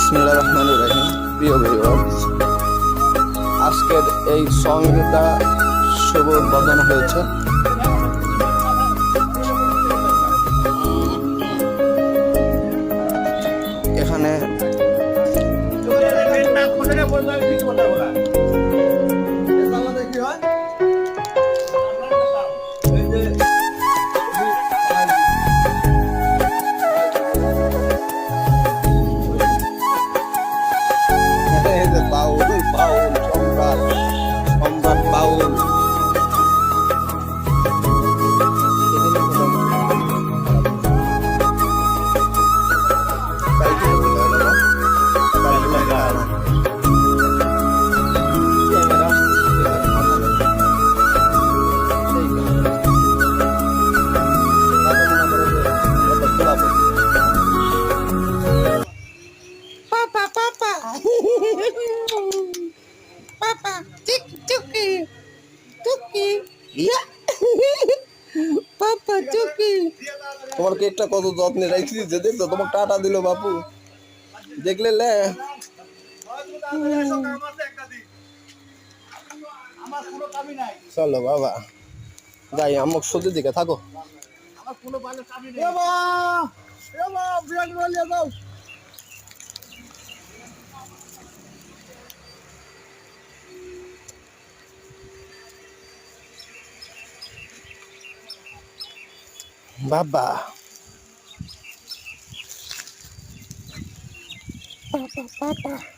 বিসমিল্লাহির রহমানির রহিম। প্রিয় ভিউয়ার্স, আজকের এই সঙ্গীতা শুভ উদ্বোধন হয়েছে। এখানে বাউল বাউল সম্রাট সম্রাট বাউল Papa, Chucky, Chucky, Papa, Chucky. তোমার কেকটা কত যত্নে রাখছি যে দেখছো তোমার টাটা দিল বাপু, দেখলে লে চলো বাবা যাই আমক সত্যি দিকে থাকো। বাবা Papa, Papa.